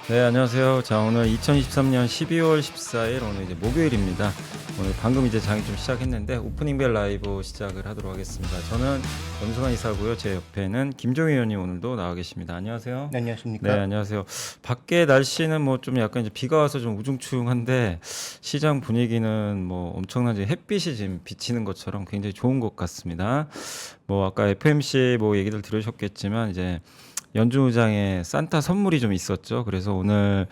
네, 안녕하세요. 자, 오늘 2023년 12월 14일 오늘 이제 목요일입니다. 오늘 방금 이제 장이 좀 시작했는데 오프닝 벨 라이브 시작을 하도록 하겠습니다. 저는 권수관 이사고요. 제 옆에는 김종희 의원님 오늘도 나와 계십니다. 안녕하세요. 네, 네, 안녕하십니까? 안녕하세요. 밖에 날씨는 뭐 좀 약간 이제 비가 와서 좀 우중충한데 시장 분위기는 뭐 엄청난 이제 햇빛이 지금 비치는 것처럼 굉장히 좋은 것 같습니다. 뭐 아까 FMC 뭐 얘기들 들으셨겠지만 이제 연중의장에 산타 선물이 좀 있었죠. 그래서 오늘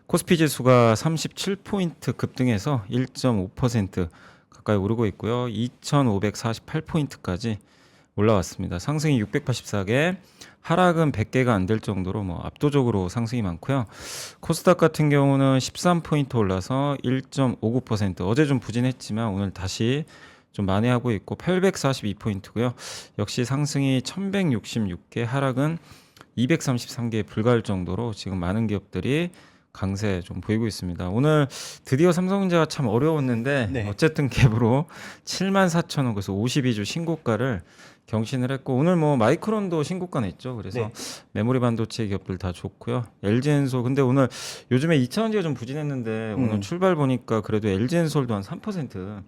코스피 지수가 37포인트 급등해서 1.5% 가까이 오르고 있고요. 2,548포인트까지 올라왔습니다. 상승이 684개, 하락은 100개가 안 될 정도로 뭐 압도적으로 상승이 많고요. 코스닥 같은 경우는 13포인트 올라서 1.59%. 어제 좀 부진했지만 오늘 다시 좀 만회하고 있고 842포인트고요. 역시 상승이 1166개, 하락은 233개에 불과할 정도로 지금 많은 기업들이 강세 좀 보이고 있습니다. 오늘 드디어 삼성전자가 참 어려웠는데 네. 어쨌든 갭으로 74,000원, 그래서 52주 신고가를 경신을 했고 오늘 뭐 마이크론도 신고가 냈죠. 그래서 네. 메모리 반도체 기업들 다 좋고요. LG엔솔 근데 오늘 요즘에 2차전지가 좀 부진했는데 오늘 출발 보니까 그래도 LG엔솔도 한 3%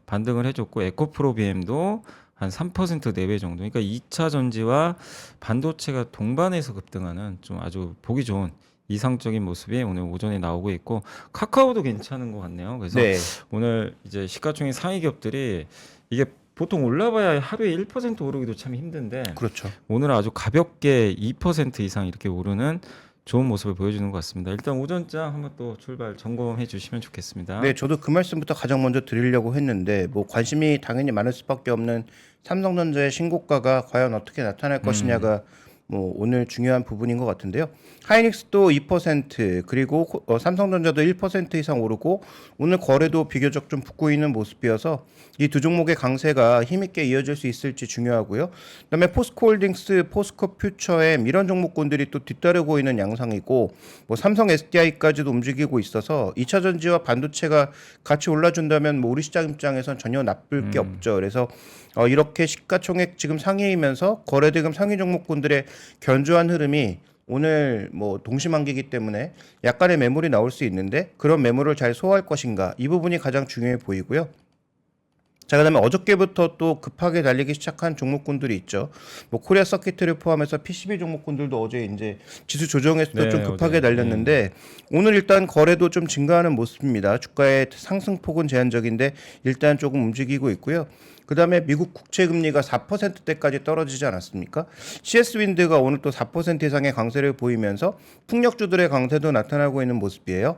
반등을 해줬고 에코프로비엠도 한 3% 내외 정도. 그러니까 2차 전지와 반도체가 동반해서 급등하는 좀 아주 보기 좋은 이상적인 모습이 오늘 오전에 나오고 있고 카카오도 괜찮은 것 같네요. 그래서 네. 오늘 이제 시가총액 상위 기업들이 이게 보통 올라봐야 하루에 1% 오르기도 참 힘든데 그렇죠. 오늘은 아주 가볍게 2% 이상 이렇게 오르는 좋은 모습을 보여주는 것 같습니다. 일단 오전장 한번 또 출발 점검해 주시면 좋겠습니다. 네, 저도 그 말씀부터 가장 먼저 드리려고 했는데 뭐 관심이 당연히 많을 수밖에 없는 삼성전자의 신고가가 과연 어떻게 나타날 것이냐가 뭐 오늘 중요한 부분인 것 같은데요. 하이닉스도 2% 그리고 삼성전자도 1% 이상 오르고 오늘 거래도 비교적 좀 붙고 있는 모습이어서 이 두 종목의 강세가 힘있게 이어질 수 있을지 중요하고요. 그다음에 포스코홀딩스, 포스코퓨처엠 이런 종목군들이 또 뒤따르고 있는 양상이고 뭐 삼성 SDI까지도 움직이고 있어서 2차 전지와 반도체가 같이 올라준다면 뭐 우리 시장 입장에선 전혀 나쁠 게 없죠. 그래서 이렇게 시가총액 지금 상위이면서 거래대금 상위 종목군들의 견조한 흐름이 오늘 뭐 동시만기이기 때문에 약간의 매물이 나올 수 있는데 그런 매물을 잘 소화할 것인가 이 부분이 가장 중요해 보이고요. 자, 그다음에 어저께부터 또 급하게 달리기 시작한 종목군들이 있죠. 뭐 코리아 서킷을 포함해서 PCB 종목군들도 어제 이제 지수 조정에서도 네, 좀 급하게 어제, 달렸는데 오늘 일단 거래도 좀 증가하는 모습입니다. 주가의 상승폭은 제한적인데 일단 조금 움직이고 있고요. 그다음에 미국 국채 금리가 4%대까지 떨어지지 않았습니까? CS 윈드가 오늘 또 4% 이상의 강세를 보이면서 풍력주들의 강세도 나타나고 있는 모습이에요.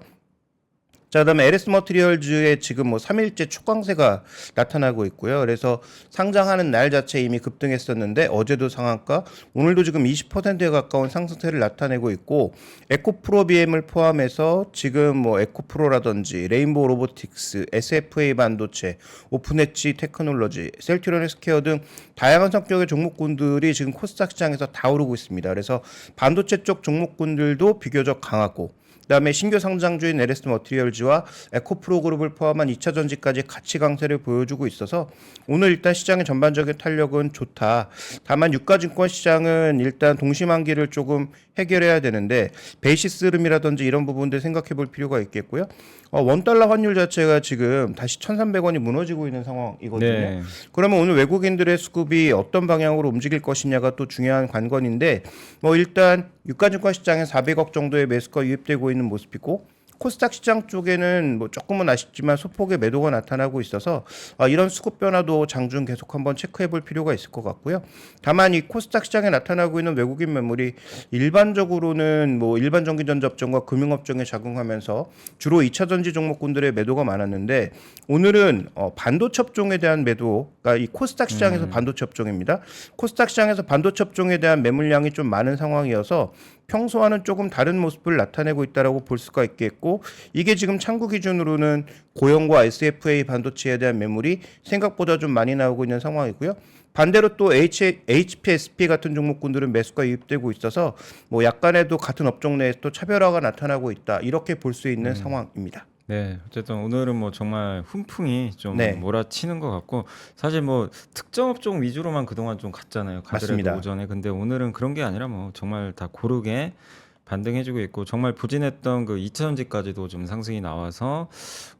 자, 그다음에 LS 머티리얼즈의 지금 뭐 3일째 초강세가 나타나고 있고요. 그래서 상장하는 날 자체 이미 급등했었는데 어제도 상한가, 오늘도 지금 20%에 가까운 상승세를 나타내고 있고 에코프로 BM을 포함해서 지금 뭐 에코프로라든지 레인보우 로보틱스, SFA 반도체, 오픈엣지 테크놀로지, 셀트리온 헬스케어 등 다양한 성격의 종목군들이 지금 코스닥 시장에서 다 오르고 있습니다. 그래서 반도체 쪽 종목군들도 비교적 강하고 그다음에 신규 상장주인 LS 머티리얼즈와 에코프로 그룹을 포함한 2차 전지까지 같이 강세를 보여주고 있어서 오늘 일단 시장의 전반적인 탄력은 좋다. 다만 유가증권 시장은 일단 동시만기를 조금 해결해야 되는데 베이시스 흐름이라든지 이런 부분들 생각해 볼 필요가 있겠고요. 원달러 환율 자체가 지금 다시 1,300원이 무너지고 있는 상황이거든요. 네. 그러면 오늘 외국인들의 수급이 어떤 방향으로 움직일 것이냐가 또 중요한 관건인데 뭐 일단 유가증권 시장에 400억 정도의 매수가 유입되고 있는 모습이고 코스닥 시장 쪽에는 뭐 조금은 아쉽지만 소폭의 매도가 나타나고 있어서 이런 수급 변화도 장중 계속 한번 체크해 볼 필요가 있을 것 같고요. 다만 이 코스닥 시장에 나타나고 있는 외국인 매물이 일반적으로는 뭐 일반 전기전자 업종과 금융업종에 작용하면서 주로 2차 전지 종목군들의 매도가 많았는데 오늘은 반도체 업종에 대한 매도가 이 코스닥 시장에서 반도체 업종입니다. 코스닥 시장에서 반도체 업종에 대한 매물량이 좀 많은 상황이어서 평소와는 조금 다른 모습을 나타내고 있다라고 볼 수가 있겠고 이게 지금 창구 기준으로는 고영과 SFA 반도체에 대한 매물이 생각보다 좀 많이 나오고 있는 상황이고요. 반대로 또 HPSP 같은 종목군들은 매수가 유입되고 있어서 뭐 약간에도 같은 업종 내에서 또 차별화가 나타나고 있다 이렇게 볼 수 있는 상황입니다. 네, 어쨌든 오늘은 뭐 정말 훈풍이 좀 네. 몰아치는 것 같고 사실 뭐 특정 업종 위주로만 그동안 좀 갔잖아요. 가더라도 맞습니다. 오전에. 근데 오늘은 그런 게 아니라 뭐 정말 다 고르게 반등해주고 있고 정말 부진했던 그 2차전지까지도 좀 상승이 나와서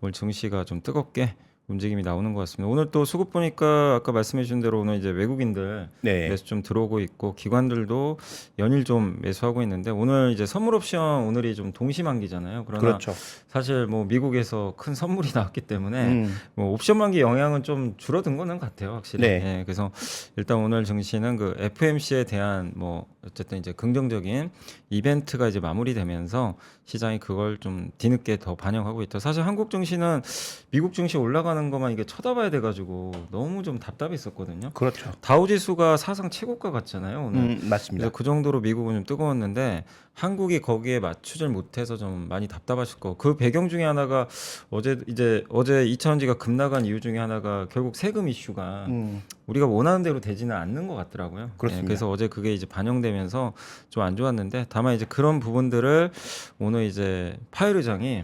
오늘 증시가 좀 뜨겁게 움직임이 나오는 것 같습니다. 오늘 또 수급 보니까 아까 말씀해 주신 대로 오늘 이제 외국인들 네. 매수 좀 들어오고 있고 기관들도 연일 좀 매수하고 있는데 오늘 이제 선물 옵션 오늘이 좀 동시만기잖아요. 그러나 그렇죠. 사실 뭐 미국에서 큰 선물이 나왔기 때문에 음. 뭐 옵션 만기 영향은 좀 줄어든 거는 같아요, 확실히. 네. 예, 그래서 일단 오늘 증시는 그 FMC에 대한 뭐 어쨌든 이제 긍정적인 이벤트가 이제 마무리되면서 시장이 그걸 좀 뒤늦게 더 반영하고 있다. 사실 한국 증시는 미국 증시 올라가는 것만 이게 쳐다봐야 돼가지고 너무 좀 답답했었거든요. 그렇죠. 다우 지수가 사상 최고가 같잖아요, 오늘. 맞습니다. 그래서 그 정도로 미국은 좀 뜨거웠는데 한국이 거기에 맞추질 못해서 좀 많이 답답하실 거. 그 배경 중에 하나가 어제 2차전지가 급락한 이유 중에 하나가 결국 세금 이슈가 음. 우리가 원하는 대로 되지는 않는 것 같더라고요. 그렇습니다. 그래서 어제 그게 이제 반영되면서 좀 안 좋았는데 다만 이제 그런 부분들을 오늘 이제 파웰 의장이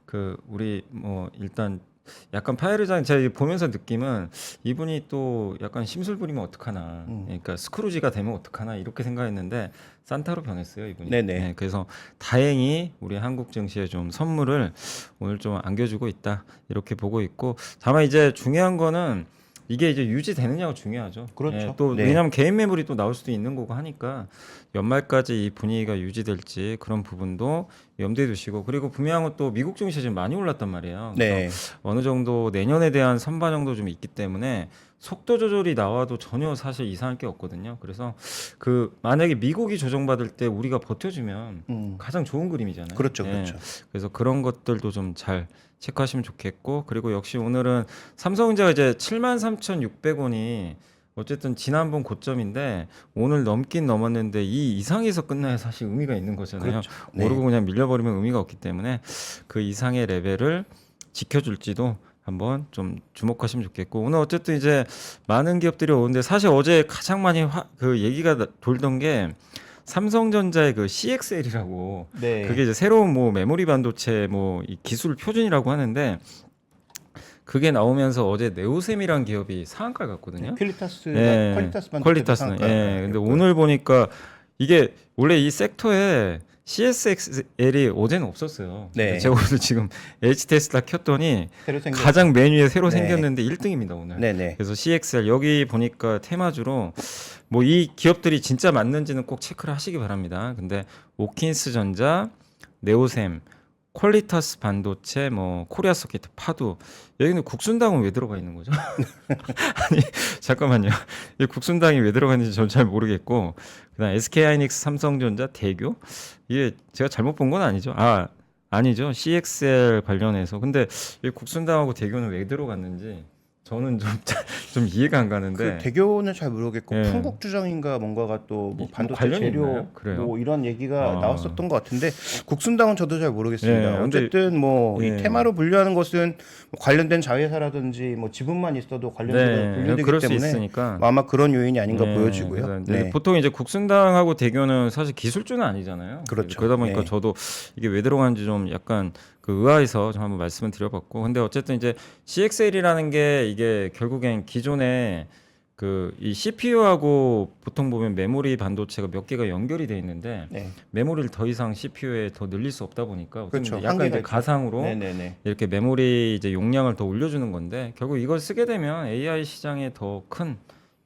그 우리 뭐 일단 약간 파웰 의장 제가 보면서 느낌은 이분이 또 약간 심술 부리면 어떡하나, 그러니까 스크루지가 되면 어떡하나 이렇게 생각했는데 산타로 변했어요 이분이. 네네. 네, 그래서 다행히 우리 한국 증시에 좀 선물을 오늘 좀 안겨주고 있다 이렇게 보고 있고 다만 이제 중요한 거는 이게 이제 유지되느냐가 중요하죠. 그렇죠. 예, 또 네. 왜냐하면 개인 매물이 또 나올 수도 있는 거고 하니까 연말까지 이 분위기가 유지될지 그런 부분도 염두에 두시고 그리고 분명한 건 또 미국 증시 지금 많이 올랐단 말이에요. 네. 어느 정도 내년에 대한 선반영도 좀 있기 때문에 속도 조절이 나와도 전혀 사실 이상할 게 없거든요. 그래서 그 만약에 미국이 조정받을 때 우리가 버텨주면 가장 좋은 그림이잖아요. 그렇죠. 예. 그렇죠. 그래서 그런 것들도 좀 잘 체크하시면 좋겠고 그리고 역시 오늘은 삼성전자가 이제 73,600원이 어쨌든 지난번 고점인데 오늘 넘긴 넘었는데 이 이상에서 끝나야 사실 의미가 있는 거잖아요. 그렇죠. 네. 모르고 그냥 밀려버리면 의미가 없기 때문에 그 이상의 레벨을 지켜줄지도 한번 좀 주목하시면 좋겠고 오늘 어쨌든 이제 많은 기업들이 오는데 사실 어제 가장 많이 그 얘기가 돌던 게 삼성전자의 그 CXL이라고 네. 그게 이제 새로운 뭐 메모리 반도체 뭐 이 기술 표준이라고 하는데 그게 나오면서 어제 네오셈이란 기업이 상한가를 갔거든요. 퀄리타스가 예, 퀄리타스 반도체도 퀄리타스는 상한가 예. 근데 갔고요. 오늘 보니까 이게 원래 이 섹터에 CSXL이 어제는 없었어요. 네. 제가 오늘 지금 HTS 켰더니 새로 생긴 가장 맨 위에 새로 네. 생겼는데 1등입니다 오늘. 네네. 그래서 CXL 여기 보니까 테마주로 뭐 이 기업들이 진짜 맞는지는 꼭 체크를 하시기 바랍니다. 근데 오킨스 전자, 네오셈, 퀄리타스 반도체, 뭐 코리아 서킷, 파두 여기는 국순당은 왜 들어가 있는 거죠? 아니 잠깐만요. 이 국순당이 왜 들어가 있는지 저는 잘 모르겠고 그다음 SK하이닉스, 삼성전자, 대교 이게 제가 잘못 본 건 아니죠? 아니죠. CXL 관련해서 근데 이 국순당하고 대교는 왜 들어갔는지 저는 좀 이해가 안 가는데 그 대교는 잘 모르겠고 예. 풍국주정인가 뭔가가 또 뭐 뭐 반도체 관련이 재료 있나요? 그래요? 뭐 이런 얘기가 아. 나왔었던 것 같은데 국순당은 저도 잘 모르겠습니다. 예, 근데- 어쨌든 뭐 이 예. 테마로 분류하는 것은 뭐 관련된 자회사라든지 뭐 지분만 있어도 관련된 분류되기 그럴 수 때문에 있으니까 뭐 아마 그런 요인이 아닌가 네, 보여지고요. 그래서 이제 네. 보통 이제 국순당하고 대교는 사실 기술주는 아니잖아요. 그렇죠. 그러다 보니까 네. 저도 이게 왜 들어가는지 좀 약간 그 의아해서 좀 한번 말씀을 드려봤고, 근데 어쨌든 이제 CXL이라는 게 이게 결국엔 기존에 그 이 CPU하고 보통 보면 메모리 반도체가 몇 개가 연결이 돼 있는데 네. 메모리를 더 이상 CPU에 더 늘릴 수 없다 보니까 어떤 그렇죠. 약간 한계가 이제 있죠. 가상으로 네네네. 이렇게 메모리 이제 용량을 더 올려주는 건데 결국 이걸 쓰게 되면 AI 시장에 더 큰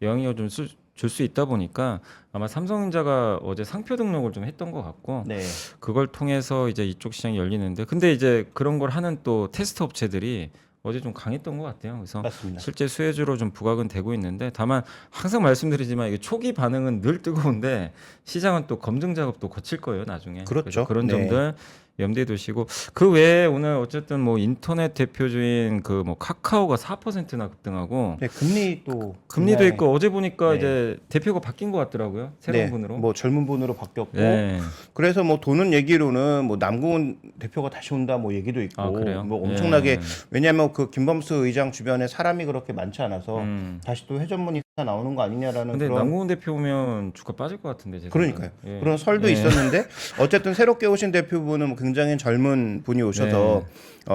영향을 좀 줄 수 있다 보니까 아마 삼성전자가 어제 상표 등록을 좀 했던 것 같고 네. 그걸 통해서 이제 이쪽 시장이 열리는데 근데 이제 그런 걸 하는 또 테스트 업체들이 어제 좀 강했던 것 같아요. 그래서 맞습니다. 실제 수혜주로 좀 부각은 되고 있는데 다만 항상 말씀드리지만 이게 초기 반응은 늘 뜨거운데 시장은 또 검증 작업도 거칠 거예요 나중에. 그렇죠. 그래서 그런 네. 점들 염두에 두시고 그 외에 오늘 어쨌든 뭐 인터넷 대표주인 그 뭐 카카오가 4%나 급등하고 네, 금리 또 금리도 그날- 있고 어제 보니까 네. 이제 대표가 바뀐 것 같더라고요 새로운 네, 분으로. 뭐 젊은 분으로 바뀌었고 네. 그래서 뭐 도는 얘기로는 뭐 남궁훈 대표가 다시 온다 뭐 얘기도 있고 아 그래요? 뭐 엄청나게 예. 왜냐하면 그 김범수 의장 주변에 사람이 그렇게 많지 않아서 음. 다시 또 회전문이 나오는 거 아니냐라는 근데 그런 남궁훈 대표 오면 주가 빠질 것 같은데 제 그러니까요. 생각엔. 예. 그런 설도 예. 있었는데 어쨌든 새롭게 오신 대표분은 굉장히 젊은 분이 오셔서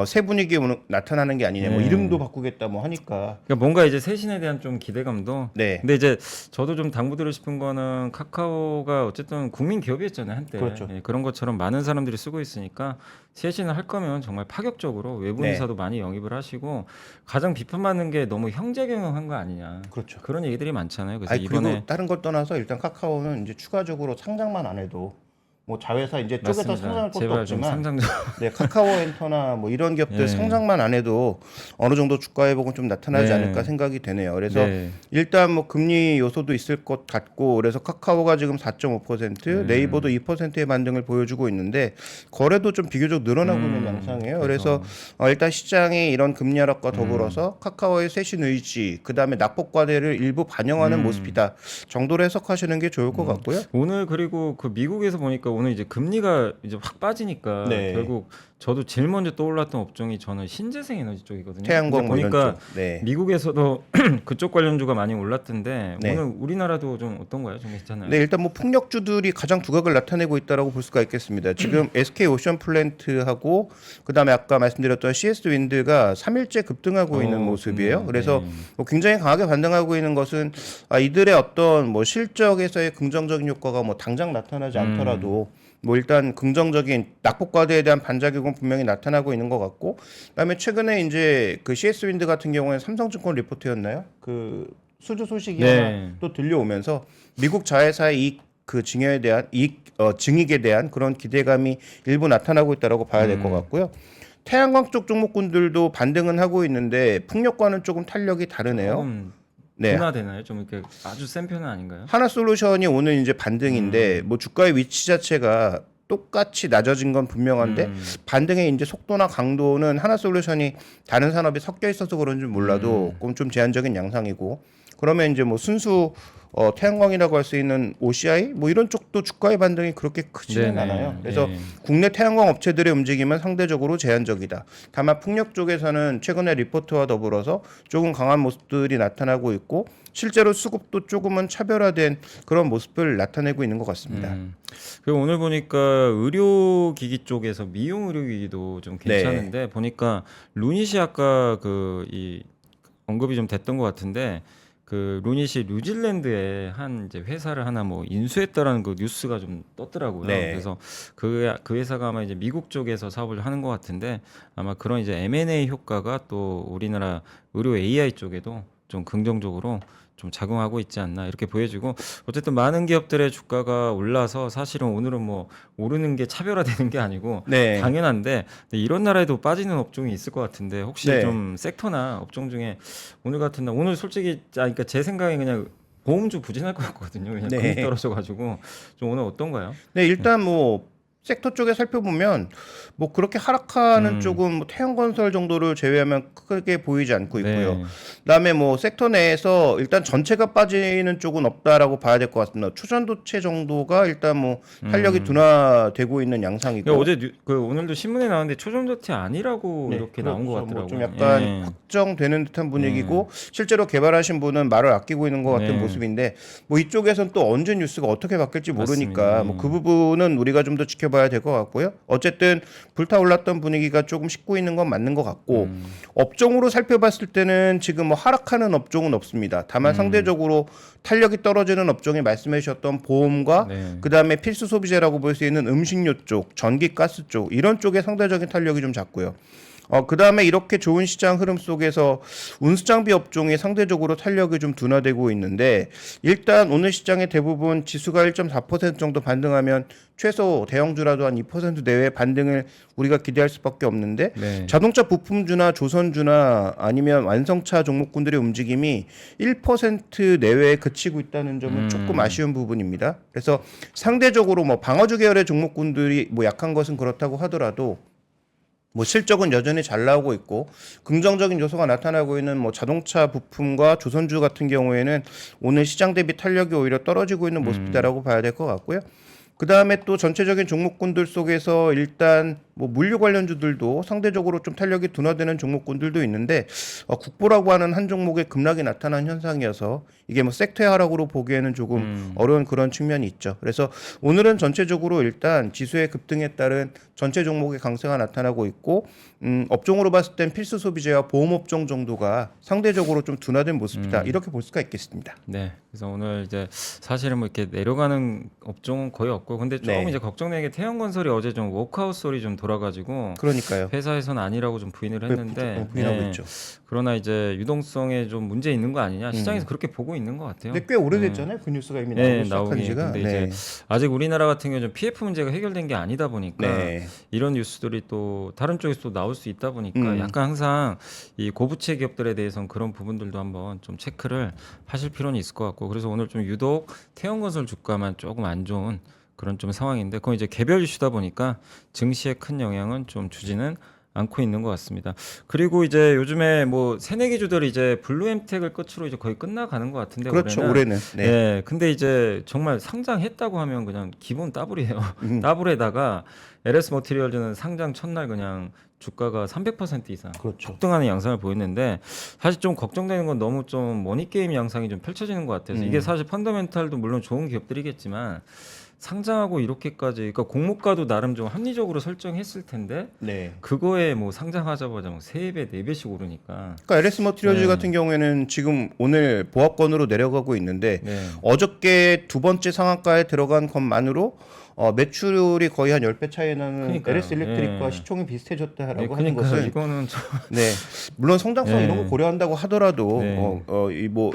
새 분위기 나타나는 게 아니냐. 뭐 네. 이름도 바꾸겠다 뭐 하니까. 그러니까 뭔가 이제 쇄신에 대한 좀 기대감도. 네. 근데 이제 저도 좀 당부드리고 싶은 거는 카카오가 어쨌든 국민 기업이었잖아요 한때. 그렇죠. 예, 그런 것처럼 많은 사람들이 쓰고 있으니까 쇄신을 할 거면 정말 파격적으로 외부인사도 많이 영입을 하시고 가장 비판받는 게 너무 형제 경영한 거 아니냐. 그렇죠. 그런 얘기들이 많잖아요. 그래서 아니, 이번에 그리고 다른 걸 떠나서 일단 카카오는 이제 추가적으로 상장만 안 해도 뭐 자회사 이제 쪼개서 맞습니다. 상장할 것도 제발 좀 없지만 상장 네, 카카오엔터나 뭐 이런 기업들 예. 상장만 안 해도 어느 정도 주가 회복은 좀 나타나지 네. 않을까 생각이 되네요. 그래서 네. 일단 뭐 금리 요소도 있을 것 같고 그래서 카카오가 지금 4.5%, 네이버도 2%의 반등을 보여주고 있는데 거래도 좀 비교적 늘어나고 있는 양상이에요. 그래서 일단 시장이 이런 금리 하락과 더불어서 카카오의 쇄신 의지, 그다음에 낙폭 과대를 일부 반영하는 모습이다 정도로 해석하시는 게 좋을 것 같고요. 오늘 그리고 그 미국에서 보니까 오늘 이제 금리가 이제 확 빠지니까 네. 결국 저도 제일 먼저 떠올랐던 업종이 저는 신재생 에너지 쪽이거든요. 태양광 근데 뭐 이런 보니까 쪽. 네. 미국에서도 그쪽 관련주가 많이 올랐던데 네. 오늘 우리나라도 좀 어떤가요? 좀 괜찮아요? 네, 일단 뭐 풍력주들이 가장 두각을 나타내고 있다라고 볼 수가 있겠습니다. 지금 SK 오션 플랜트하고 그다음에 아까 말씀드렸던 CS 윈드가 3일째 급등하고 있는 모습이에요. 좋네요. 그래서 네. 뭐 굉장히 강하게 반등하고 있는 것은 이들의 어떤 뭐 실적에서의 긍정적인 효과가 뭐 당장 나타나지 않더라도 뭐 일단 긍정적인 낙폭 과대에 대한 반작용은 분명히 나타나고 있는 것 같고, 그다음에 최근에 이제 그 CS 윈드 같은 경우에는 삼성증권 리포트였나요? 그 수주 소식이 네. 하나 또 들려오면서 미국 자회사의 이익 그 증여에 대한 증익에 대한 그런 기대감이 일부 나타나고 있다라고 봐야 될 것 같고요. 태양광 쪽 종목군들도 반등은 하고 있는데 풍력과는 조금 탄력이 다르네요. 조금 네. 둔화되나요? 좀 이렇게 아주 센 편은 아닌가요? 하나솔루션이 오늘 이제 반등인데 뭐 주가의 위치 자체가 똑같이 낮아진 건 분명한데 반등의 이제 속도나 강도는 하나솔루션이 다른 산업이 섞여 있어서 그런지 몰라도 좀 제한적인 양상이고, 그러면 이제 뭐 순수 태양광이라고 할 수 있는 OCI 뭐 이런 쪽도 주가의 반등이 그렇게 크지는 네네. 않아요. 그래서 네. 국내 태양광 업체들의 움직임은 상대적으로 제한적이다. 다만 풍력 쪽에서는 최근에 리포트와 더불어서 조금 강한 모습들이 나타나고 있고 실제로 수급도 조금은 차별화된 그런 모습을 나타내고 있는 것 같습니다. 그리고 오늘 보니까 의료기기 쪽에서 미용 의료기기도 좀 괜찮은데 보니까 루닛이 아까 그 이 언급이 좀 됐던 것 같은데 그 루닛이 뉴질랜드에 한 이제 회사를 하나 뭐 인수했다라는 그 뉴스가 좀 떴더라고요. 네. 그래서 그 회사가 아마 이제 미국 쪽에서 사업을 하는 것 같은데 아마 그런 이제 M&A 효과가 또 우리나라 의료 AI 쪽에도 좀 긍정적으로 좀 작용하고 있지 않나 이렇게 보여지고, 어쨌든 많은 기업들의 주가가 올라서 사실은 오늘은 뭐 오르는 게 차별화되는 게 아니고 네. 당연한데 이런 나라에도 빠지는 업종이 있을 것 같은데 혹시 네. 좀 섹터나 업종 중에 오늘 같은 날 오늘 솔직히 그러니까 제 생각에 그냥 보험주 부진할 것 같거든요. 그냥 네. 금리 떨어져가지고 좀 오늘 어떤가요? 네, 일단 뭐 섹터 쪽에 살펴보면 뭐 그렇게 하락하는 쪽은 뭐 태양건설 정도를 제외하면 크게 보이지 않고 있고요. 네. 그다음에 뭐 섹터 내에서 일단 전체가 빠지는 쪽은 없다라고 봐야 될 것 같습니다. 초전도체 정도가 일단 뭐 탄력이 둔화되고 있는 양상이고. 그러니까 어제 그 오늘도 신문에 나왔는데 초전도체 아니라고 네, 이렇게 나온 것 그렇죠. 같더라고요. 좀 약간 예. 확정되는 듯한 분위기고 실제로 개발하신 분은 말을 아끼고 있는 것 같은 네. 모습인데 뭐 이쪽에선 또 언제 뉴스가 어떻게 바뀔지 모르니까 맞습니다. 뭐 그 부분은 우리가 좀 더 지켜봐야 될 것 같고요. 어쨌든 불타올랐던 분위기가 조금 식고 있는 건 맞는 것 같고 업종으로 살펴봤을 때는 지금 뭐 하락하는 업종은 없습니다. 다만 상대적으로 탄력이 떨어지는 업종이 말씀해 주셨던 보험과 네. 그다음에 필수 소비재라고 볼 수 있는 음식료 쪽, 전기, 가스 쪽 이런 쪽에 상대적인 탄력이 좀 작고요. 그다음에 이렇게 좋은 시장 흐름 속에서 운수장비 업종이 상대적으로 탄력이 좀 둔화되고 있는데 일단 오늘 시장의 대부분 지수가 1.4% 정도 반등하면 최소 대형주라도 한 2% 내외 반등을 우리가 기대할 수밖에 없는데 네. 자동차 부품주나 조선주나 아니면 완성차 종목군들의 움직임이 1% 내외에 그치고 있다는 점은 조금 아쉬운 부분입니다. 그래서 상대적으로 뭐 방어주 계열의 종목군들이 뭐 약한 것은 그렇다고 하더라도 뭐 실적은 여전히 잘 나오고 있고 긍정적인 요소가 나타나고 있는 뭐 자동차 부품과 조선주 같은 경우에는 오늘 시장 대비 탄력이 오히려 떨어지고 있는 모습이다라고 봐야 될 것 같고요. 그 다음에 또 전체적인 종목군들 속에서 일단 뭐 물류 관련주들도 상대적으로 좀 탄력이 둔화되는 종목군들도 있는데 국보라고 하는 한 종목의 급락이 나타난 현상이어서 이게 뭐 섹터의 하락으로 보기에는 조금 어려운 그런 측면이 있죠. 그래서 오늘은 전체적으로 일단 지수의 급등에 따른 전체 종목의 강세가 나타나고 있고 업종으로 봤을 땐 필수 소비재와 보험 업종 정도가 상대적으로 좀 둔화된 모습이다. 이렇게 볼 수가 있겠습니다. 네. 그래서 오늘 이제 사실은 뭐 이렇게 내려가는 업종은 거의 없고, 근데 조금 네. 이제 걱정되는 게 태양건설이 어제 좀 워크아웃 소리 좀 돌아가지고 그러니까요. 회사에서는 아니라고 좀 부인을 했는데, 부인하고 네. 있죠. 그러나 이제 유동성에 좀 문제 있는 거 아니냐, 시장에서 그렇게 보고 있는 것 같아요. 근데 꽤 오래됐잖아요. 그 뉴스가 이미 네, 나오기 시작한 나오기. 지가. 근데 네. 이제 아직 우리나라 같은 경우 좀 PF 문제가 해결된 게 아니다 보니까 네. 이런 뉴스들이 또 다른 쪽에서 또 나올 수 있다 보니까 약간 항상 이 고부채 기업들에 대해서는 그런 부분들도 한번 좀 체크를 하실 필요는 있을 것 같고, 그래서 오늘 좀 유독 태양건설 주가만 조금 안 좋은 그런 좀 상황인데, 그건 이제 개별 이슈다 보니까 증시에 큰 영향은 좀 주지는 않고 있는 것 같습니다. 그리고 이제 요즘에 뭐 새내기 주들이 이제 블루엠텍을 끝으로 이제 거의 끝나가는 것 같은데, 그렇죠. 올해는. 올해는. 네. 네. 근데 이제 정말 상장했다고 하면 그냥 기본 더블이에요. 더블에다가 LS 머티리얼즈는 상장 첫날 그냥 주가가 300% 이상 그렇죠. 폭등하는 양상을 보였는데, 사실 좀 걱정되는 건 너무 좀 머니게임 양상이 좀 펼쳐지는 것 같아서 이게 사실 펀더멘탈도 물론 좋은 기업들이겠지만 상장하고 이렇게까지, 그러니까 공모가도 나름 좀 합리적으로 설정했을 텐데 네. 그거에 뭐 상장하자마자 뭐 3배, 4배씩 오르니까. 그러니까 LS 머티리얼즈 네. 같은 경우에는 지금 오늘 보합권으로 내려가고 있는데 네. 어저께 두 번째 상한가에 들어간 것만으로 매출이 거의 한 10배 차이 나는 그러니까요. LS 일렉트릭과 예. 시총이 비슷해졌다라고 네, 하는 그러니까 것은 이거는 좀 네, 물론 성장성 네. 이런 거 고려한다고 하더라도 네.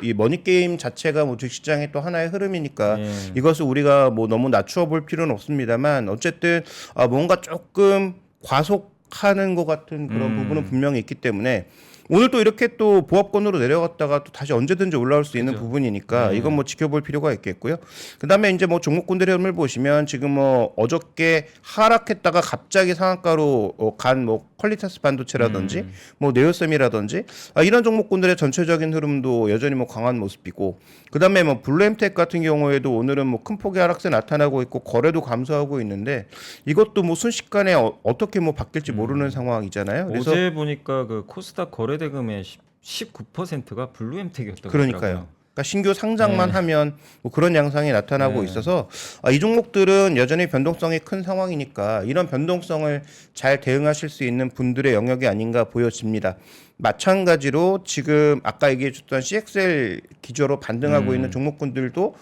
이 머니 게임 자체가 뭐 주식시장의 또 하나의 흐름이니까 네. 이것을 우리가 뭐 너무 낮추어 볼 필요는 없습니다만 어쨌든 뭔가 조금 과속하는 것 같은 그런 부분은 분명히 있기 때문에 오늘 또 이렇게 또 보합권으로 내려갔다가 또 다시 언제든지 올라올 수 있는 그죠. 부분이니까 네. 이건 뭐 지켜볼 필요가 있겠고요. 그다음에 이제 뭐 종목군들의 흐름을 보시면 지금 뭐 어저께 하락했다가 갑자기 상한가로 간 뭐 퀄리타스 반도체라든지 뭐 네오셈이라든지 이런 종목군들의 전체적인 흐름도 여전히 뭐 강한 모습이고, 그다음에 뭐 블루엠텍 같은 경우에도 오늘은 뭐 큰 폭의 하락세 나타나고 있고 거래도 감소하고 있는데 이것도 뭐 순식간에 어떻게 뭐 바뀔지 모르는 상황이잖아요. 그래서 어제 보니까 그 코스닥 거래대금의 19%가 블루엠텍이었다고 그러니까요. 하더라고요. 그러니까 신규 상장만 네. 하면 뭐 그런 양상이 나타나고 네. 있어서 이 종목들은 여전히 변동성이 큰 상황이니까 이런 변동성을 잘 대응하실 수 있는 분들의 영역이 아닌가 보여집니다. 마찬가지로 지금 아까 얘기해줬던 CXL 기조로 반등하고 있는 종목군들도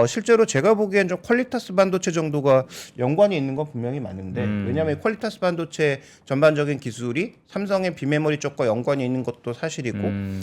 실제로 제가 보기엔 좀 퀄리타스 반도체 정도가 연관이 있는 건 분명히 맞는데, 왜냐하면 퀄리타스 반도체 전반적인 기술이 삼성의 비메모리 쪽과 연관이 있는 것도 사실이고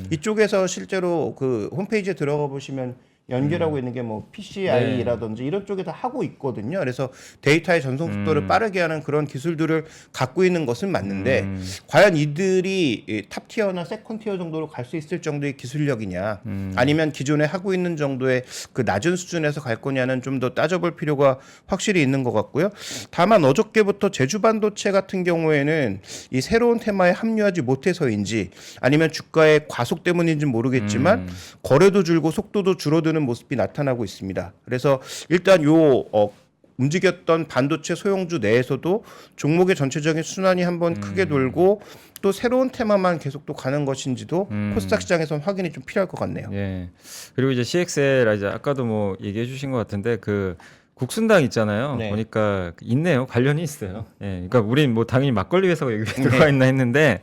이쪽에서 실제로 그 홈페이지에 들어가 보시면 연결하고 있는 게 뭐 PCI라든지 이런 쪽에서 하고 있거든요. 그래서 데이터의 전송 속도를 빠르게 하는 그런 기술들을 갖고 있는 것은 맞는데 과연 이들이 탑 티어나 세컨 티어 정도로 갈 수 있을 정도의 기술력이냐, 아니면 기존에 하고 있는 정도의 그 낮은 수준에서 갈 거냐는 좀 더 따져볼 필요가 확실히 있는 것 같고요. 다만 어저께부터 제주 반도체 같은 경우에는 이 새로운 테마에 합류하지 못해서인지 아니면 주가의 과속 때문인지 모르겠지만 거래도 줄고 속도도 줄어드는 모습이 나타나고 있습니다. 그래서 일단 움직였던 반도체 소형주 내에서도 종목의 전체적인 순환이 한번 크게 돌고 또 새로운 테마만 계속 또 가는 것인지도 코스닥 시장에서는 확인이 좀 필요할 것 같네요. 예. 그리고 이제 CXL 이제 아까도 뭐 얘기해 주신 것 같은데 그 국순당 있잖아요. 네. 보니까 있네요. 관련이 있어요. 예. 그러니까 우린 뭐 당연히 막걸리 회사가 여기 들어가 있나 했는데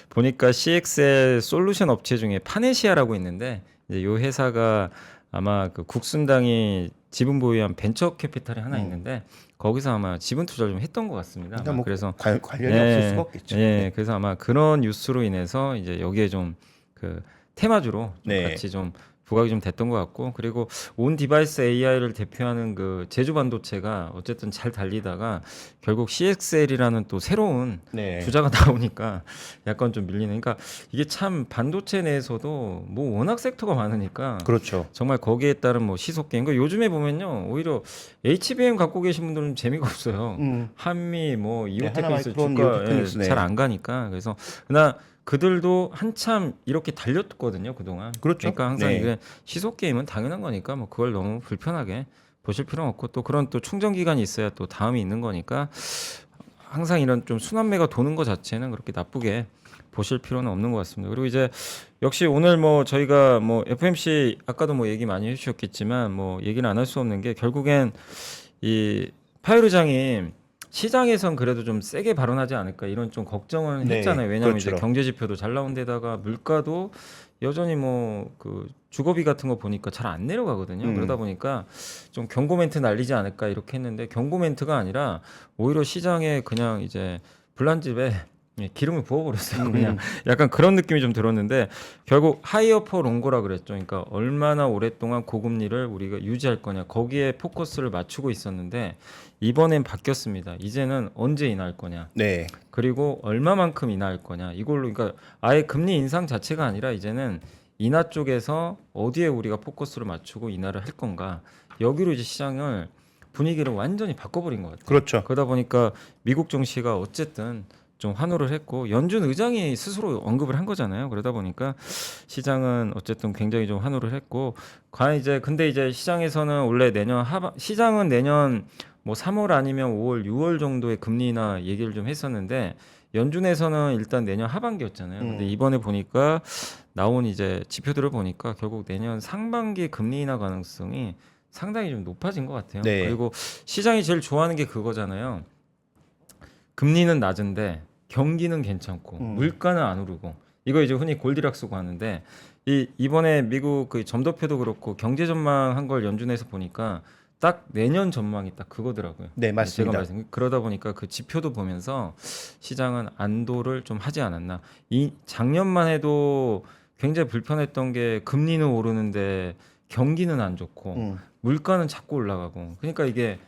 보니까 CXL 솔루션 업체 중에 파네시아라고 있는데 이제 요 회사가 아마 그 국순당이 지분 보유한 벤처 캐피탈이 하나 있는데 거기서 아마 지분 투자를 좀 했던 것 같습니다. 그러니까 아마 뭐 그래서 관련이 없을 수가 없겠죠. 예, 그래서 아마 그런 뉴스로 인해서 이제 여기에 좀 그 테마주로 좀 네. 같이 좀 부각이 좀 됐던 것 같고, 그리고 온 디바이스 AI를 대표하는 그 제주 반도체가 어쨌든 잘 달리다가 결국 CXL이라는 또 새로운 네. 주자가 나오니까 약간 좀 밀리는. 그러니까 이게 참 반도체 내에서도 뭐 워낙 섹터가 많으니까 그렇죠. 정말 거기에 따른 뭐 시속 게임. 그러니까 요즘에 보면요 오히려 HBM 갖고 계신 분들은 재미가 없어요. 한미 뭐 이오테크니스 하나마이크론, 주가 이오테크니스, 네. 잘 안 가니까. 그래서 그러나 그들도 한참 이렇게 달렸거든요 그동안. 그렇죠. 그러니까 항상 네. 이게 시속 게임은 당연한 거니까 뭐 그걸 너무 불편하게 보실 필요는 없고 또 그런 또 충전 기간이 있어야 또 다음이 있는 거니까 항상 이런 좀 순환매가 도는 것 자체는 그렇게 나쁘게 보실 필요는 없는 것 같습니다. 그리고 이제 역시 오늘 뭐 저희가 뭐 FMC 아까도 뭐 얘기 많이 해주셨겠지만 뭐 얘기는 안 할 수 없는 게 결국엔 이 파열 의장이 시장에선 그래도 좀 세게 발언하지 않을까 이런 좀 걱정은 네, 했잖아요. 왜냐하면 이제 그렇죠. 경제 지표도 잘 나온 데다가 물가도 여전히 뭐 그 주거비 같은 거 보니까 잘 안 내려가거든요. 그러다 보니까 좀 경고 멘트 날리지 않을까 이렇게 했는데 경고 멘트가 아니라 오히려 시장에 그냥 이제 불난집에 기름을 부어버렸어요. 그냥 약간 그런 느낌이 좀 들었는데 결국 하이어 포 롱고라 그랬죠. 그러니까 얼마나 오랫동안 고금리를 우리가 유지할 거냐 거기에 포커스를 맞추고 있었는데 이번엔 바뀌었습니다. 이제는 언제 인하할 거냐. 네. 그리고 얼마만큼 인하할 거냐 이걸로 그러니까 아예 금리 인상 자체가 아니라 이제는 인하 쪽에서 어디에 우리가 포커스를 맞추고 인하를 할 건가 여기로 이제 시장을 분위기를 완전히 바꿔버린 것 같아요. 그렇죠. 그러다 보니까 미국 증시가 어쨌든 좀 환호를 했고 연준 의장이 스스로 언급을 한 거잖아요. 그러다 보니까 시장은 어쨌든 굉장히 좀 환호를 했고 과연 이제 근데 이제 시장에서는 원래 내년 하반 시장은 내년 뭐 3월 아니면 5월, 6월 정도의 금리 인하 얘기를 좀 했었는데 연준에서는 일단 내년 하반기였잖아요. 근데 이번에 보니까 나온 이제 지표들을 보니까 결국 내년 상반기 금리 인하 가능성이 상당히 좀 높아진 것 같아요. 네. 그리고 시장이 제일 좋아하는 게 그거잖아요. 금리는 낮은데 경기는 괜찮고 물가는 안 오르고 이거 이제 흔히 골디락스고 하는데 이번에 미국 그 점도표도 그렇고 경제 전망한 걸 연준에서 보니까 딱 내년 전망이 딱 그거더라고요. 네, 맞습니다. 제가 말씀 그러다 보니까 그 지표도 보면서 시장은 안도를 좀 하지 않았나. 이 작년만 해도 굉장히 불편했던 게 금리는 오르는데 경기는 안 좋고 물가는 자꾸 올라가고 그러니까 이게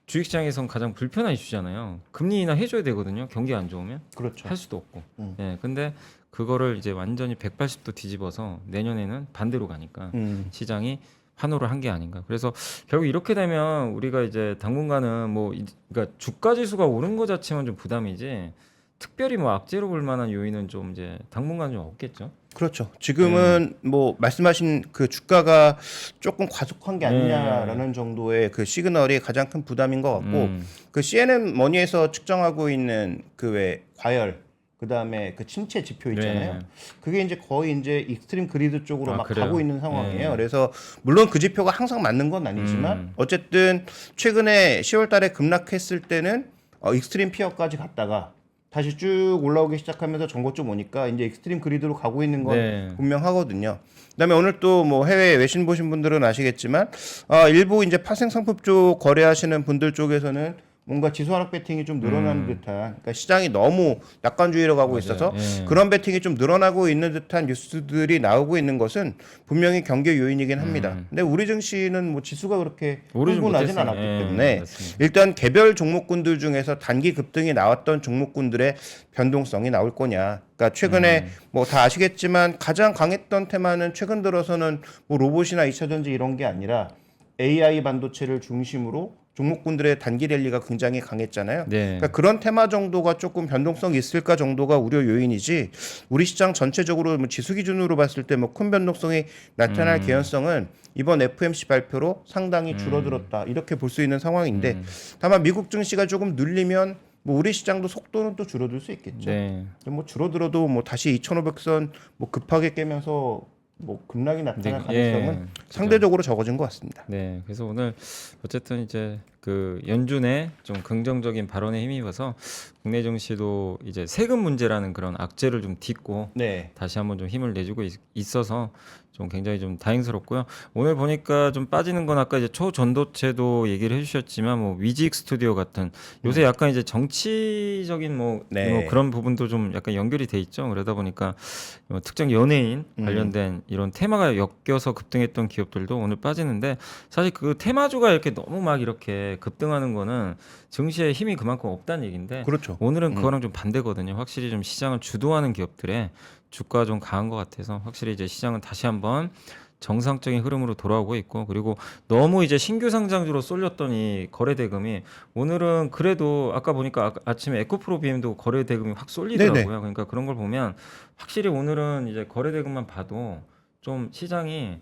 주식시장에선 가장 불편한 이슈잖아요. 금리 인하 해줘야 되거든요. 경기 안 좋으면 그렇죠. 할 수도 없고. 예, 근데 그거를 이제 완전히 180도 뒤집어서 내년에는 반대로 가니까 시장이 환호를 한 게 아닌가. 그래서 결국 이렇게 되면 우리가 이제 당분간은 뭐 그러니까 주가 지수가 오른 거 자체만 좀 부담이지 특별히 뭐 악재로 볼 만한 요인은 좀 이제 당분간 좀 없겠죠. 그렇죠. 지금은 뭐 말씀하신 그 주가가 조금 과속한 게 네. 아니냐라는 정도의 그 시그널이 가장 큰 부담인 것 같고 그 CNN 머니에서 측정하고 있는 그 왜 과열 그다음에 그 침체 지표 있잖아요. 네. 그게 이제 거의 이제 익스트림 그리드 쪽으로 아, 막 그래요? 가고 있는 상황이에요. 네. 그래서 물론 그 지표가 항상 맞는 건 아니지만 어쨌든 최근에 10월 달에 급락했을 때는 익스트림 피어까지 갔다가 다시 쭉 올라오기 시작하면서 전고 좀 오니까 이제 익스트림 그리드로 가고 있는 건 네. 분명하거든요. 그다음에 오늘 또 뭐 해외 외신 보신 분들은 아시겠지만 일부 이제 파생 상품 쪽 거래하시는 분들 쪽에서는 뭔가 지수 하락 베팅이 좀 늘어나는 듯한 그러니까 시장이 너무 낙관주의로 가고 맞아요. 있어서 예. 그런 베팅이 좀 늘어나고 있는 듯한 뉴스들이 나오고 있는 것은 분명히 경계 요인이긴 합니다. 근데 우리 증시는 뭐 지수가 그렇게 오르지 흥분하진 못했어요. 않았기 예, 때문에 맞습니다. 일단 개별 종목군들 중에서 단기 급등이 나왔던 종목군들의 변동성이 나올 거냐. 그러니까 최근에 뭐 다 아시겠지만 가장 강했던 테마는 최근 들어서는 뭐 로봇이나 2차 전지 이런 게 아니라 AI 반도체를 중심으로 종목군들의 단기 랠리가 굉장히 강했잖아요. 네. 그러니까 그런 테마 정도가 조금 변동성이 있을까 정도가 우려 요인이지 우리 시장 전체적으로 뭐 지수 기준으로 봤을 때 뭐 큰 변동성이 나타날 개연성은 이번 FMC 발표로 상당히 줄어들었다 이렇게 볼 수 있는 상황인데 다만 미국 증시가 조금 늘리면 뭐 우리 시장도 속도는 또 줄어들 수 있겠죠. 네. 뭐 줄어들어도 뭐 다시 2,500선 뭐 급하게 깨면서 뭐 급락이 나타날 네, 가능성은 예, 상대적으로 적어진 것 같습니다. 네, 그래서 오늘 어쨌든 이제 그 연준의 좀 긍정적인 발언에 힘입어서 국내 증시도 이제 세금 문제라는 그런 악재를 좀 딛고 네. 다시 한번 좀 힘을 내주고 있어서 좀 굉장히 좀 다행스럽고요. 오늘 보니까 좀 빠지는 건 아까 이제 초전도체도 얘기를 해주셨지만 뭐 위직 스튜디오 같은 요새 약간 이제 정치적인 뭐, 네. 뭐 그런 부분도 좀 약간 연결이 돼 있죠. 그러다 보니까 뭐 특정 연예인 관련된 이런 테마가 엮여서 급등했던 기업들도 오늘 빠지는데 사실 그 테마주가 이렇게 너무 막 이렇게 급등하는 거는 증시에 힘이 그만큼 없다는 얘기인데 그렇죠. 오늘은 그거랑 좀 반대거든요. 확실히 좀 시장을 주도하는 기업들의 주가가 좀 강한 것 같아서 확실히 이제 시장은 다시 한번 정상적인 흐름으로 돌아오고 있고 그리고 너무 이제 신규 상장주로 쏠렸던 이 거래 대금이 오늘은 그래도 아까 보니까 아침에 에코프로 BM도 거래 대금이 확 쏠리더라고요. 네네. 그러니까 그런 걸 보면 확실히 오늘은 이제 거래 대금만 봐도 좀 시장이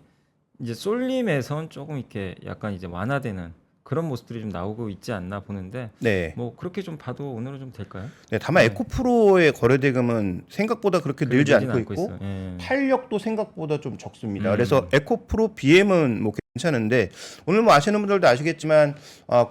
이제 쏠림에선 조금 이렇게 약간 이제 완화되는 그런 모습들이 좀 나오고 있지 않나 보는데 네. 뭐 그렇게 좀 봐도 오늘은 좀 될까요? 네, 다만 에코프로의 거래 대금은 생각보다 그렇게 늘지 늘진 않고 있고 있어요. 예. 탄력도 생각보다 좀 적습니다. 그래서 에코프로 BM은 뭐 괜찮은데 오늘 뭐 아시는 분들도 아시겠지만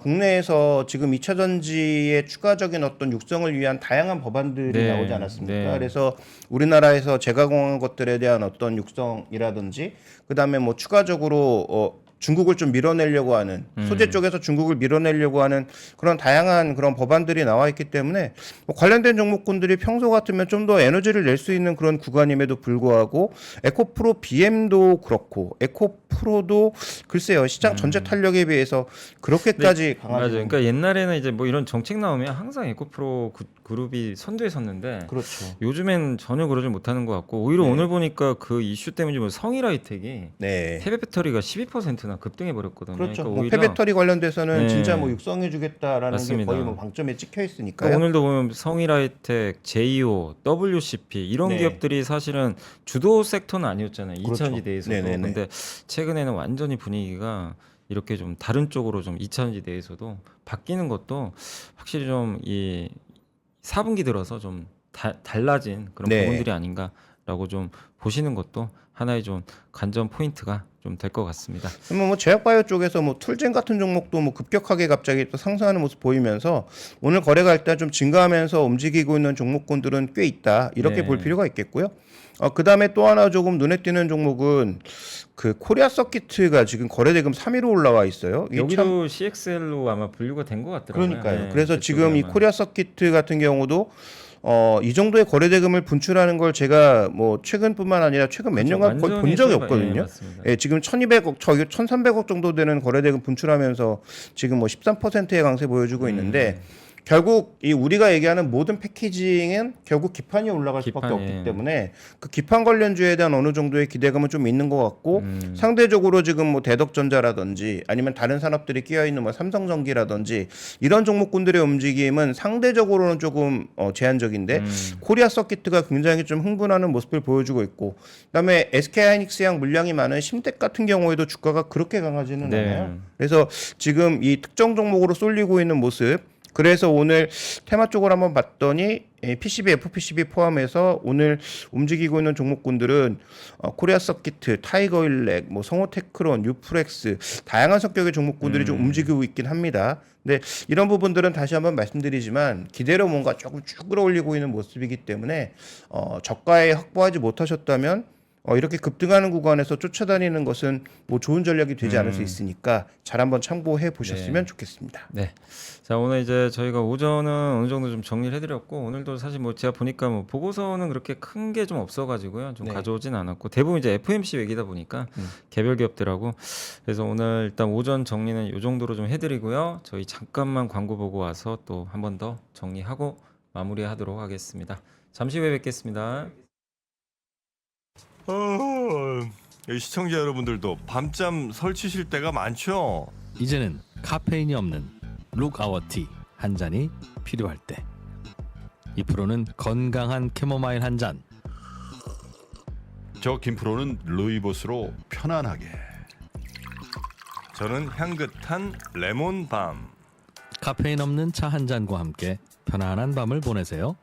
국내에서 지금 2차 전지의 추가적인 어떤 육성을 위한 다양한 법안들이 네, 나오지 않았습니까? 네. 그래서 우리나라에서 재가공한 것들에 대한 어떤 육성이라든지 그다음에 뭐 추가적으로 중국을 좀 밀어내려고 하는 소재 쪽에서 중국을 밀어내려고 하는 그런 다양한 그런 법안들이 나와 있기 때문에 뭐 관련된 종목군들이 평소 같으면 좀 더 에너지를 낼 수 있는 그런 구간임에도 불구하고 에코프로 BM도 그렇고 에코프로도 글쎄요 시장 전체 탄력에 비해서 그렇게까지 강하지 맞아요. 그러니까 옛날에는 이제 뭐 이런 정책 나오면 항상 에코프로 그룹이 선두에 섰는데 그렇죠. 요즘엔 전혀 그러지 못하는 것 같고 오히려 네. 오늘 보니까 그 이슈 때문에 뭐 성일하이텍이 네. 폐배 배터리가 12%나 급등해 버렸거든요. 그렇죠. 그러니까 뭐 오히려 폐배터리 관련돼서는 네. 진짜 뭐 육성해주겠다라는 게 맞습니다. 거의 뭐 방점에 찍혀 있으니까요. 그러니까 오늘도 보면 성일하이텍, 제이오, WCP 이런 네. 기업들이 사실은 주도 섹터는 아니었잖아요. 그렇죠. 2차전지 대에서도. 네네네. 근데 최근에는 완전히 분위기가 이렇게 좀 다른 쪽으로 좀 2차전지 대에서도 바뀌는 것도 확실히 좀 이 4분기 들어서 좀 달라진 그런 네. 부분들이 아닌가라고 좀 보시는 것도 하나의 좀 관전 포인트가 좀 될 것 같습니다. 뭐 제약바이오 쪽에서 뭐 툴젠 같은 종목도 뭐 급격하게 갑자기 또 상승하는 모습 보이면서 오늘 거래가 일단 좀 증가하면서 움직이고 있는 종목군들은 꽤 있다 이렇게 네. 볼 필요가 있겠고요. 그 다음에 또 하나 조금 눈에 띄는 종목은 그 코리아 서키트가 지금 거래대금 3위로 올라와 있어요. 이게 참 여기도 CXL로 아마 분류가 된 것 같더라고요. 그러니까요. 네, 그래서 그쪽이 지금 이 아마. 코리아 서키트 같은 경우도 이 정도의 거래대금을 분출하는 걸 제가 뭐 최근뿐만 아니라 최근 몇 그렇죠. 년간 거의 본 완전히 적이 예, 없거든요. 맞습니다. 예, 지금 1,200억, 저기 1,300억 정도 되는 거래대금 분출하면서 지금 뭐 13%의 강세 보여주고 있는데 결국 이 우리가 얘기하는 모든 패키징은 결국 기판이 올라갈 수밖에 기판이. 없기 때문에 그 기판 관련주에 대한 어느 정도의 기대감은 좀 있는 것 같고 상대적으로 지금 뭐 대덕전자라든지 아니면 다른 산업들이 끼어 있는 뭐 삼성전기라든지 이런 종목군들의 움직임은 상대적으로는 조금 제한적인데 코리아 서키트가 굉장히 좀 흥분하는 모습을 보여주고 있고 그다음에 SK하이닉스양 물량이 많은 심텍 같은 경우에도 주가가 그렇게 강하지는 네. 않아요. 그래서 지금 이 특정 종목으로 쏠리고 있는 모습 그래서 오늘 테마 쪽을 한번 봤더니 PCB, FPCB 포함해서 오늘 움직이고 있는 종목군들은 코리아 서키트, 타이거일렉, 뭐 성호테크론, 유프렉스 다양한 성격의 종목군들이 좀 움직이고 있긴 합니다. 근데 이런 부분들은 다시 한번 말씀드리지만 기대로 뭔가 조금 쭉 끌어올리고 있는 모습이기 때문에 저가에 확보하지 못하셨다면 이렇게 급등하는 구간에서 쫓아다니는 것은 뭐 좋은 전략이 되지 않을 수 있으니까 잘 한번 참고해 보셨으면 좋겠습니다. 네. 자, 오늘 이제 저희가 오전은 어느 정도 좀 정리를 해드렸고, 오늘도 사실 뭐 제가 보니까 뭐 보고서는 그렇게 큰 게 좀 없어가지고요. 좀 네. 가져오진 않았고, 대부분 이제 FMC 얘기다 보니까 개별 기업들하고. 그래서 오늘 일단 오전 정리는 이 정도로 좀 해드리고요. 저희 잠깐만 광고 보고 와서 또 한 번 더 정리하고 마무리하도록 하겠습니다. 잠시 후에 뵙겠습니다. 시청자 여러분들도 밤잠 설치실 때가 많죠. 이제는 카페인이 없는 룩아워티 한 잔이 필요할 때 이 프로는 건강한 캐모마일 한 잔. 저 김프로는 루이보스로 편안하게. 저는 향긋한 레몬밤. 카페인 없는 차 한 잔과 함께 편안한 밤을 보내세요.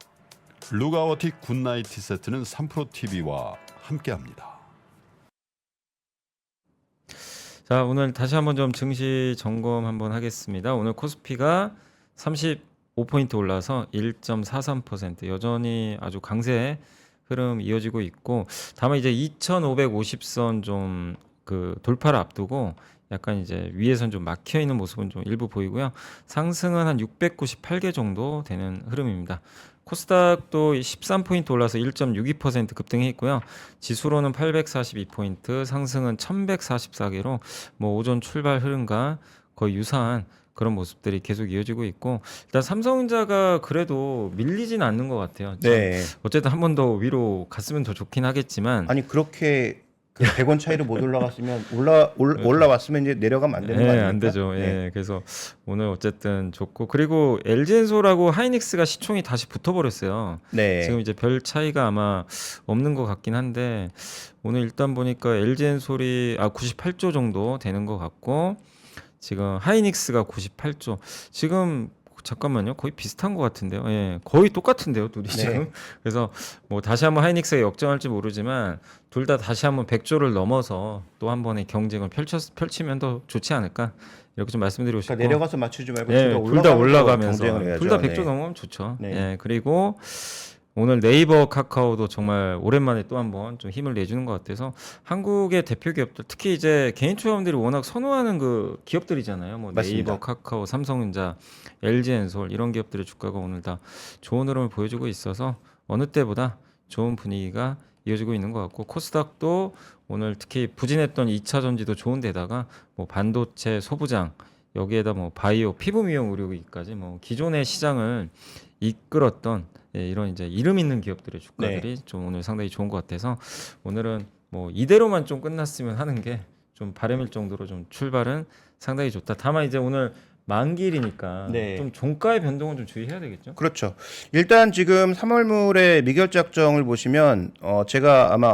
루가워티 굿나이트 세트는 3프로TV와 함께합니다. 자, 오늘 다시 한번 좀 증시 점검 한번 하겠습니다. 오늘 코스피가 35포인트 올라서 1.43% 여전히 아주 강세 흐름 이어지고 있고 다만 이제 2,550선 좀 그 돌파를 앞두고 약간 이제 위에선 좀 막혀 있는 모습은 좀 일부 보이고요. 상승은 한 698개 정도 되는 흐름입니다. 코스닥도 13포인트 올라서 1.62% 급등했고요. 지수로는 842포인트, 상승은 1144개로 뭐 오전 출발 흐름과 거의 유사한 그런 모습들이 계속 이어지고 있고 일단 삼성전자가 그래도 밀리진 않는 것 같아요. 네. 어쨌든 한 번 더 위로 갔으면 더 좋긴 하겠지만 아니 그렇게 그 100원 차이로 못 올라갔으면 올라왔으면 이제 내려가면 안 되는 거 예, 아닙니까? 안 되죠. 예. 네. 그래서 오늘 어쨌든 좋고 그리고 LG엔솔하고 하이닉스가 시총이 다시 붙어버렸어요. 네. 지금 이제 별 차이가 아마 없는 것 같긴 한데 오늘 일단 보니까 LG엔솔이 98조 정도 되는 것 같고 지금 하이닉스가 98조. 지금 잠깐만요. 거의 비슷한 것 같은데요. 예, 거의 똑같은데요, 둘이 네. 지금. 그래서 뭐 다시 한번 하이닉스가 역전할지 모르지만 둘 다 다시 한번 100조를 넘어서 또 한 번의 경쟁을 펼치면 더 좋지 않을까 이렇게 좀 말씀드리고 싶고. 그러니까 내려가서 맞추지 말고 예, 둘 다 올라가면서 경쟁을 해야죠. 둘 다 100조 네. 넘으면 좋죠. 네. 예, 그리고 오늘 네이버, 카카오도 정말 오랜만에 또 한번 좀 힘을 내주는 것 같아서 한국의 대표 기업들, 특히 이제 개인 투자자분들이 워낙 선호하는 그 기업들이잖아요. 뭐 맞습니다. 네이버, 카카오, 삼성전자, LG엔솔 이런 기업들의 주가가 오늘 다 좋은 흐름을 보여주고 있어서 어느 때보다 좋은 분위기가 이어지고 있는 것 같고 코스닥도 오늘 특히 부진했던 2차 전지도 좋은데다가 뭐 반도체, 소부장 여기에다 뭐 바이오, 피부 미용 의료기까지 뭐 기존의 시장을 이끌었던 이런 이제 이름 있는 기업들의 주가들이 좀 오늘 상당히 좋은 것 같아서 오늘은 뭐 이대로만 좀 끝났으면 하는 게 좀 바람일 정도로 좀 출발은 상당히 좋다. 다만 이제 오늘 만기일이니까 네. 좀 종가의 변동은 좀 주의해야 되겠죠. 그렇죠. 일단 지금 3월물의 미결제 확정을 보시면 제가 아마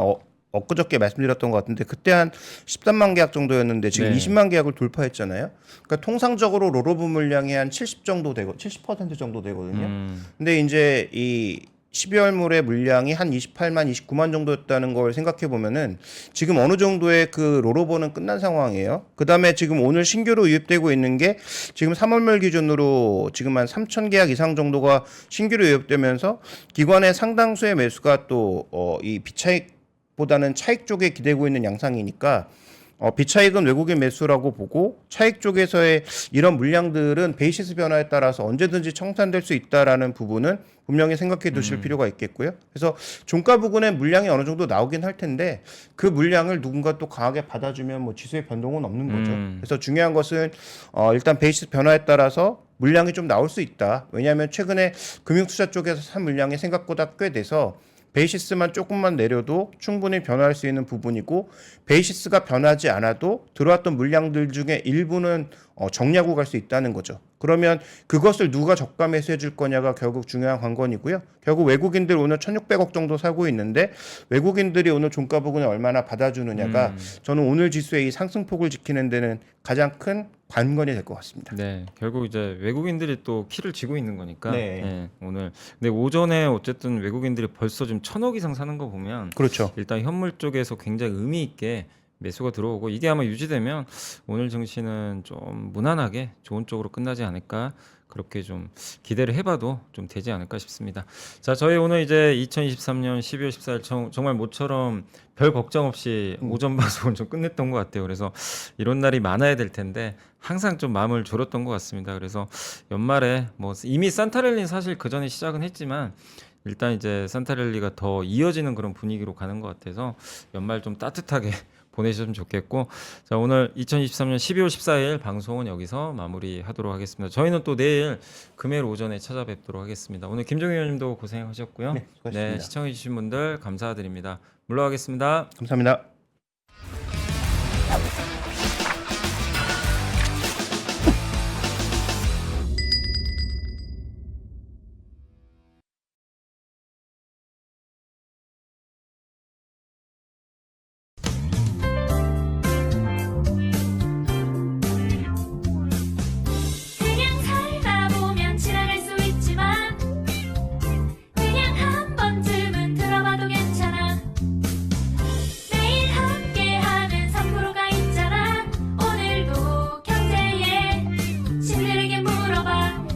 엊그저께 말씀드렸던 것 같은데 그때 한 13만 계약 정도였는데 지금 네. 20만 계약을 돌파했잖아요. 그러니까 통상적으로 롤오버 물량이 한 70 정도 되고 70% 정도 되거든요. 근데 이제 이 12월물의 물량이 한 28만, 29만 정도였다는 걸 생각해 보면은 지금 어느 정도의 그 롤오버는 끝난 상황이에요. 그 다음에 지금 오늘 신규로 유입되고 있는 게 지금 3월물 기준으로 지금 한 3천 계약 이상 정도가 신규로 유입되면서 기관의 상당수의 매수가 또 이 비차익보다는 차익 쪽에 기대고 있는 양상이니까 비차익은 외국인 매수라고 보고 차익 쪽에서의 이런 물량들은 베이시스 변화에 따라서 언제든지 청산될 수 있다라는 부분은 분명히 생각해 두실 필요가 있겠고요. 그래서 종가 부근에 물량이 어느 정도 나오긴 할 텐데 그 물량을 누군가 또 강하게 받아주면 뭐 지수의 변동은 없는 거죠. 그래서 중요한 것은 일단 베이시스 변화에 따라서 물량이 좀 나올 수 있다. 왜냐하면 최근에 금융투자 쪽에서 산 물량이 생각보다 꽤 돼서 베이시스만 조금만 내려도 충분히 변화할 수 있는 부분이고 베이시스가 변하지 않아도 들어왔던 물량들 중에 일부는 정리하고 갈 수 있다는 거죠. 그러면 그것을 누가 저가 매수해 줄 거냐가 결국 중요한 관건이고요. 결국 외국인들 오늘 1,600억 정도 사고 있는데 외국인들이 오늘 종가 부근에 얼마나 받아주느냐가 저는 오늘 지수의 이 상승폭을 지키는 데는 가장 큰 관건이 될 것 같습니다. 네, 결국 이제 외국인들이 또 키를 쥐고 있는 거니까. 네. 예, 오늘 근데 오전에 어쨌든 외국인들이 벌써 좀 1,000억 이상 사는 거 보면 그렇죠. 일단 현물 쪽에서 굉장히 의미 있게 매수가 들어오고 이게 아마 유지되면 오늘 증시는 좀 무난하게 좋은 쪽으로 끝나지 않을까 그렇게 좀 기대를 해봐도 좀 되지 않을까 싶습니다. 자, 저희 오늘 이제 2023년 12월 14일 정말 모처럼 별 걱정 없이 오전 방송을 좀 끝냈던 것 같아요. 그래서 이런 날이 많아야 될 텐데 항상 좀 마음을 졸였던 것 같습니다. 그래서 연말에 뭐 이미 산타랠리는 사실 그 전에 시작은 했지만 일단 이제 산타랠리가 더 이어지는 그런 분위기로 가는 것 같아서 연말 좀 따뜻하게 보내셨으면 좋겠고 자 오늘 2023년 12월 14일 방송은 여기서 마무리하도록 하겠습니다. 저희는 또 내일 금요일 오전에 찾아뵙도록 하겠습니다. 오늘 김종희 의원님도 고생하셨고요. 네, 수고하셨습니다. 시청해 주신 분들 감사드립니다. 물러가겠습니다. 감사합니다.